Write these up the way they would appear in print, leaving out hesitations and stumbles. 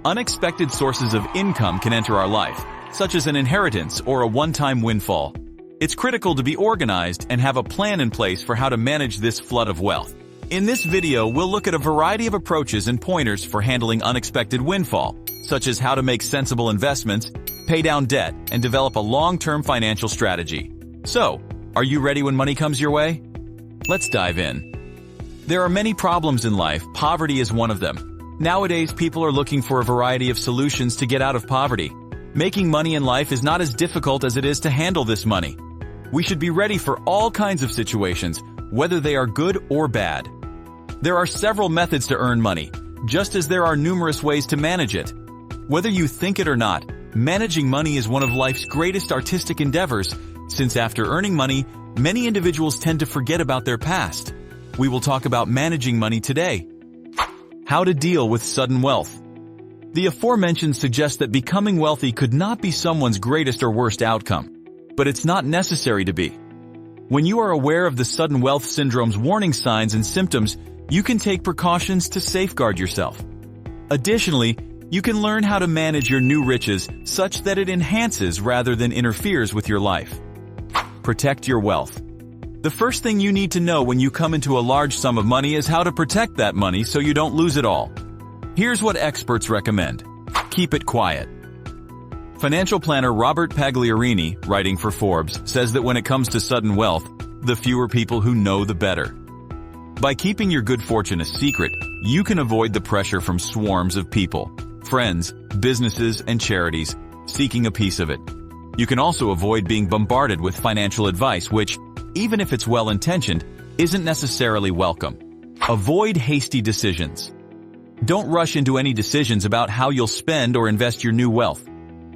Unexpected sources of income can enter our life, such as an inheritance or a one-time windfall. It's critical to be organized and have a plan in place for how to manage this flood of wealth. In this video, we'll look at a variety of approaches and pointers for handling unexpected windfall, such as how to make sensible investments, pay down debt, and develop a long-term financial strategy. So, are you ready when money comes your way? Let's dive in. There are many problems in life. Poverty is one of them. Nowadays, people are looking for a variety of solutions to get out of poverty. Making money in life is not as difficult as it is to handle this money. We should be ready for all kinds of situations, whether they are good or bad. There are several methods to earn money, just as there are numerous ways to manage it. Whether you think it or not, managing money is one of life's greatest artistic endeavors, since after earning money, many individuals tend to forget about their past. We will talk about managing money today. How to deal with sudden wealth. The aforementioned suggests that becoming wealthy could not be someone's greatest or worst outcome, but it's not necessary to be. When you are aware of the sudden wealth syndrome's warning signs and symptoms, you can take precautions to safeguard yourself. Additionally, you can learn how to manage your new riches such that it enhances rather than interferes with your life. Protect your wealth. The first thing you need to know when you come into a large sum of money is how to protect that money so you don't lose it all. Here's what experts recommend. Keep it quiet. Financial planner Robert Pagliarini, writing for Forbes, says that when it comes to sudden wealth, the fewer people who know the better. By keeping your good fortune a secret, you can avoid the pressure from swarms of people, friends, businesses, and charities seeking a piece of it. You can also avoid being bombarded with financial advice which, even if it's well-intentioned, isn't necessarily welcome. Avoid hasty decisions. Don't rush into any decisions about how you'll spend or invest your new wealth.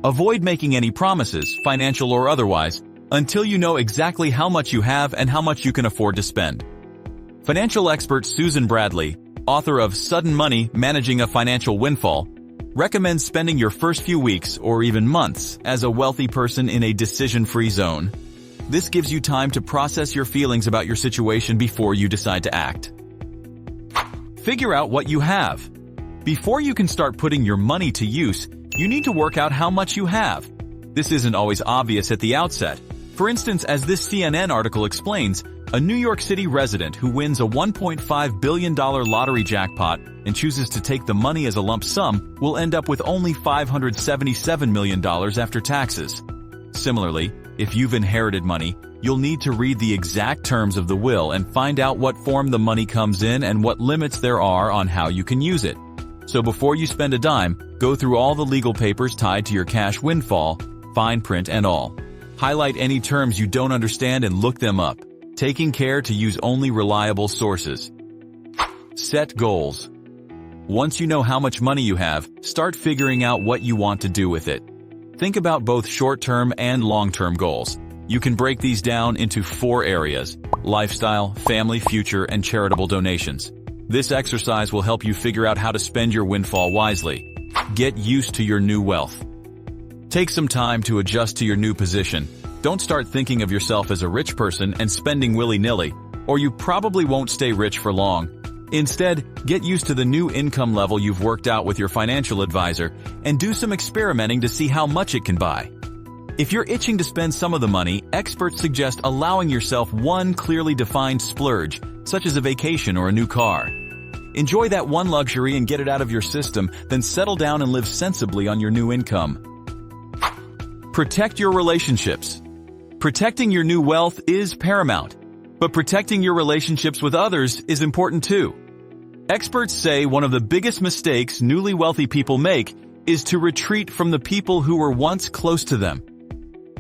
Avoid making any promises, financial or otherwise, until you know exactly how much you have and how much you can afford to spend. Financial expert Susan Bradley, author of Sudden Money: Managing a Financial Windfall, recommends spending your first few weeks or even months as a wealthy person in a decision-free zone. This gives you time to process your feelings about your situation before you decide to act. Figure out what you have. Before you can start putting your money to use, you need to work out how much you have. This isn't always obvious at the outset. For instance, as this CNN article explains, a New York City resident who wins a $1.5 billion lottery jackpot and chooses to take the money as a lump sum will end up with only $577 million after taxes. Similarly, if you've inherited money, you'll need to read the exact terms of the will and find out what form the money comes in and what limits there are on how you can use it. So before you spend a dime, go through all the legal papers tied to your cash windfall, fine print and all. Highlight any terms you don't understand and look them up, taking care to use only reliable sources. Set goals. Once you know how much money you have, start figuring out what you want to do with it. Think about both short-term and long-term goals. You can break these down into 4 areas: lifestyle, family, future, and charitable donations. This exercise will help you figure out how to spend your windfall wisely. Get used to your new wealth. Take some time to adjust to your new position. Don't start thinking of yourself as a rich person and spending willy-nilly, or you probably won't stay rich for long. Instead, get used to the new income level you've worked out with your financial advisor and do some experimenting to see how much it can buy. If you're itching to spend some of the money, experts suggest allowing yourself one clearly defined splurge, such as a vacation or a new car. Enjoy that one luxury and get it out of your system, then settle down and live sensibly on your new income. Protect your relationships. Protecting your new wealth is paramount, but protecting your relationships with others is important too. Experts say one of the biggest mistakes newly wealthy people make is to retreat from the people who were once close to them.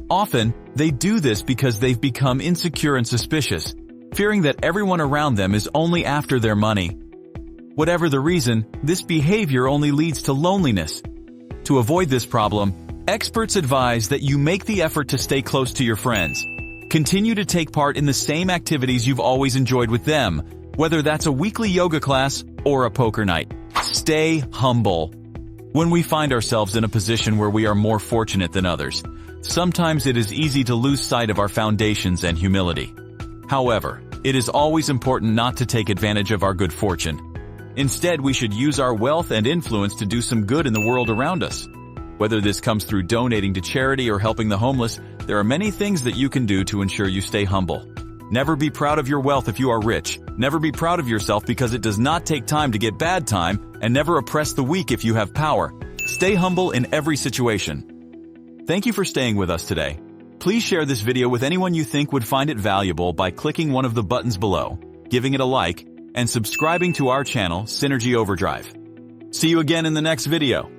Often, they do this because they've become insecure and suspicious, fearing that everyone around them is only after their money. Whatever the reason, this behavior only leads to loneliness. To avoid this problem, experts advise that you make the effort to stay close to your friends. Continue to take part in the same activities you've always enjoyed with them, whether that's a weekly yoga class or a poker night. Stay humble. When we find ourselves in a position where we are more fortunate than others, sometimes it is easy to lose sight of our foundations and humility. However, it is always important not to take advantage of our good fortune. Instead, we should use our wealth and influence to do some good in the world around us. Whether this comes through donating to charity or helping the homeless, there are many things that you can do to ensure you stay humble. Never be proud of your wealth if you are rich. Never be proud of yourself because it does not take time to get bad time, and never oppress the weak if you have power. Stay humble in every situation. Thank you for staying with us today. Please share this video with anyone you think would find it valuable by clicking one of the buttons below, giving it a like, and subscribing to our channel, Synergy Overdrive. See you again in the next video.